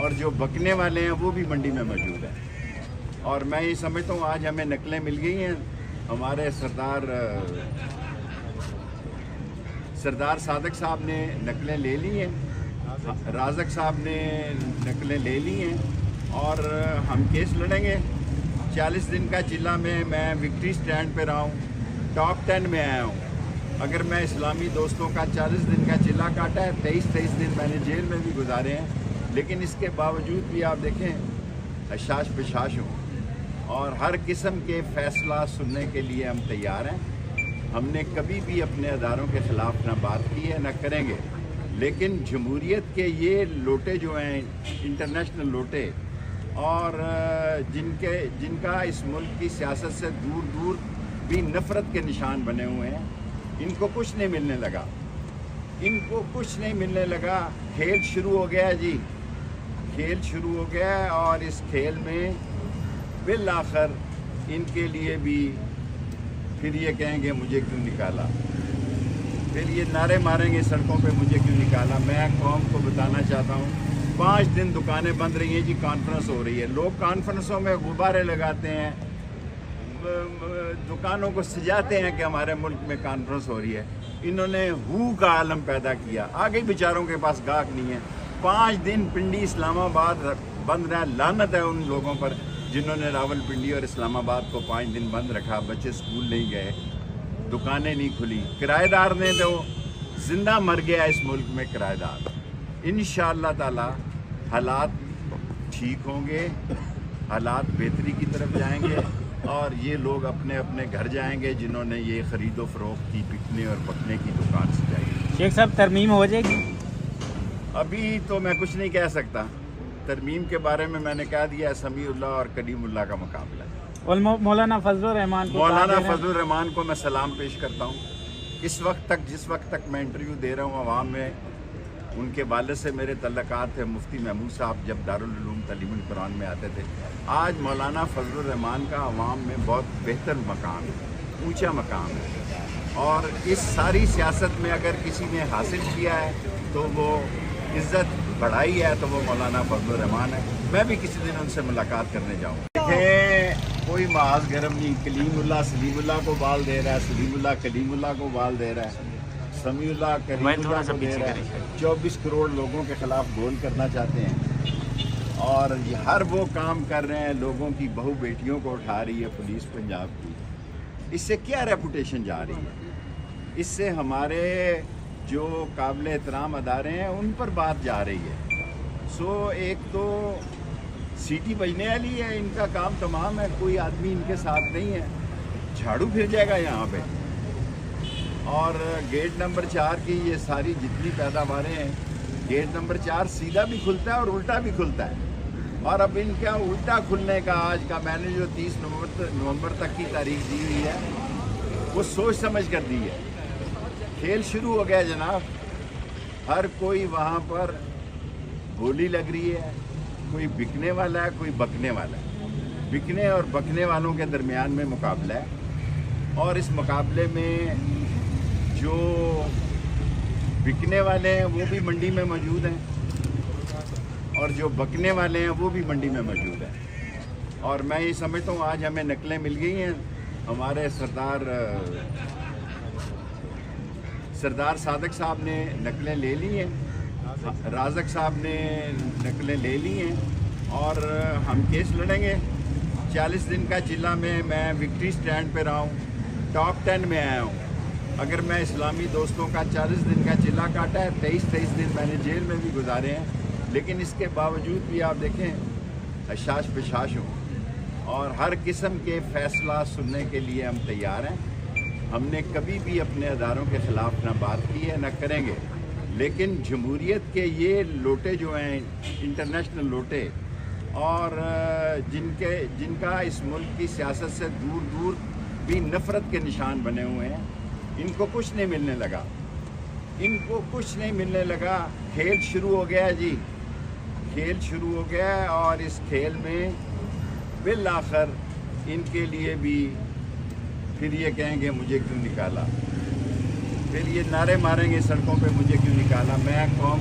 اور جو بکنے والے ہیں وہ بھی منڈی میں موجود ہیں. اور میں یہ سمجھتا ہوں آج ہمیں نقلیں مل گئی ہیں. ہمارے سردار صادق صاحب نے نقلیں لے لی ہیں, رازق صاحب نے نقلیں لے لی ہیں, اور ہم کیس لڑیں گے. 40 دن کا چلہ میں وکٹری سٹینڈ پہ رہا ہوں, ٹاپ 10 میں آیا ہوں. اگر میں اسلامی دوستوں کا 40 دن کا چلہ کاٹا ہے, 23 دن میں نے جیل میں بھی گزارے ہیں, لیکن اس کے باوجود بھی آپ دیکھیں حشاش بشاش ہوں, اور ہر قسم کے فیصلہ سننے کے لیے ہم تیار ہیں. ہم نے کبھی بھی اپنے اداروں کے خلاف نہ بات کی ہے نہ کریں گے, لیکن جمہوریت کے یہ لوٹے جو ہیں انٹرنیشنل لوٹے, اور جن کا اس ملک کی سیاست سے دور دور بھی نفرت کے نشان بنے ہوئے ہیں, ان کو کچھ نہیں ملنے لگا. ان کو کچھ نہیں ملنے لگا. کھیل شروع ہو گیا جی, کھیل شروع ہو گیا, اور اس کھیل میں بالآخر ان کے لیے بھی پھر یہ کہیں گے مجھے کیوں نکالا, پھر یہ نعرے ماریں گے سڑکوں پہ مجھے کیوں نکالا. میں قوم کو بتانا چاہتا ہوں 5 دن دکانیں بند رہی ہیں جی, کانفرنس ہو رہی ہے. لوگ کانفرنسوں میں غبارے لگاتے ہیں, دکانوں کو سجاتے ہیں کہ ہمارے ملک میں کانفرنس ہو رہی ہے. انہوں نے ہو کا عالم پیدا کیا. آگے بیچاروں کے پاس گاہک نہیں ہے. 5 دن پنڈی اسلام آباد بند رہا. لعنت ہے ان لوگوں پر جنہوں نے راول پنڈی اور اسلام آباد کو 5 دن بند رکھا. بچے اسکول نہیں گئے, دکانیں نہیں کھلی. کرایہ دار نے تو زندہ مر گیا اس ملک میں کرایہ دار. انشاءاللہ تعالی حالات ٹھیک ہوں گے, حالات بہتری کی طرف جائیں گے, اور یہ لوگ اپنے اپنے گھر جائیں گے جنہوں نے یہ خرید و فروخت کی بکنے اور بکنے کی دکان سجائی. شیخ صاحب ترمیم ہو جائے گی؟ ابھی تو میں کچھ نہیں کہہ سکتا. ترمیم کے بارے میں نے کہہ دیا ہے سمیع اللہ اور کلیم اللہ کا مقابلہ ہے. اور مولانا فضل الرحمان کو فضل الرحمان کو میں سلام پیش کرتا ہوں. اس وقت تک جس وقت تک میں انٹرویو دے رہا ہوں عوام میں, ان کے والد سے میرے تعلقات تھے مفتی محمود صاحب جب دارالعلوم تعلیم القرآن میں آتے تھے. آج مولانا فضل الرحمان کا عوام میں بہت بہتر مقام ہے, اونچا مقام ہے, اور اس ساری سیاست میں اگر کسی نے حاصل کیا ہے تو وہ عزت بڑھائی ہے تو وہ مولانا فضل الرحمان ہے. میں بھی کسی دن ان سے ملاقات کرنے جاؤں. دیکھیں کوئی معاذ گرم نہیں. کلیم اللہ سلیم اللہ کو بال دے رہا ہے, سلیم اللہ کلیم اللہ کو بال دے رہا ہے, سمیع اللہ کریم اللہ کو دے رہا ہے. 24 کروڑ لوگوں کے خلاف گول کرنا چاہتے ہیں, اور یہ ہر وہ کام کر رہے ہیں. لوگوں کی بہو بیٹیوں کو اٹھا رہی ہے پولیس پنجاب کی. اس سے کیا ریپوٹیشن جا رہی ہے؟ اس سے ہمارے جو قابل احترام ادارے ہیں ان پر بات جا رہی ہے. ایک تو سیٹی بجنے والی ہے, ان کا کام تمام ہے, کوئی آدمی ان کے ساتھ نہیں ہے, جھاڑو پھر جائے گا یہاں پہ. اور گیٹ نمبر 4 کی یہ ساری جتنی پیداواریں ہیں, گیٹ نمبر 4 سیدھا بھی کھلتا ہے اور الٹا بھی کھلتا ہے. اور اب ان کا الٹا کھلنے کا آج کا میں نے جو 30 نومبر تک کی تاریخ دی ہوئی ہے وہ سوچ سمجھ کر دی ہے. کھیل شروع ہو گیا جناب. ہر کوئی وہاں پر بولی لگ رہی ہے, کوئی بکنے والا ہے کوئی بکنے والا ہے. بکنے اور بکنے والوں کے درمیان میں مقابلہ ہے, اور اس مقابلے میں جو بکنے والے ہیں وہ بھی منڈی میں موجود ہیں, اور جو بکنے والے ہیں وہ بھی منڈی میں موجود ہیں. اور میں یہ سمجھتا ہوں آج ہمیں نقلیں مل گئی ہیں. ہمارے سردار صادق صاحب نے نقلیں لے لی ہیں, رازق صاحب نے نقلیں لے لی ہیں, اور ہم کیس لڑیں گے. 40 دن کا چلہ میں وکٹری سٹینڈ پہ رہا ہوں, ٹاپ 10 میں آیا ہوں. اگر میں اسلامی دوستوں کا 40 دن کا چلہ کاٹا ہے, 23 دن میں نے جیل میں بھی گزارے ہیں, لیکن اس کے باوجود بھی آپ دیکھیں حشاش بشاش ہوں, اور ہر قسم کے فیصلہ سننے کے لیے ہم تیار ہیں. ہم نے کبھی بھی اپنے اداروں کے خلاف نہ بات کی ہے نہ کریں گے, لیکن جمہوریت کے یہ لوٹے جو ہیں انٹرنیشنل لوٹے, اور جن کا اس ملک کی سیاست سے دور دور بھی نفرت کے نشان بنے ہوئے ہیں, ان کو کچھ نہیں ملنے لگا. ان کو کچھ نہیں ملنے لگا. کھیل شروع ہو گیا جی, کھیل شروع ہو گیا, اور اس کھیل میں بالآخر ان کے لیے بھی پھر یہ کہیں گے مجھے کیوں نکالا, پھر یہ نعرے ماریں گے سڑکوں پہ مجھے کیوں نکالا. میں قوم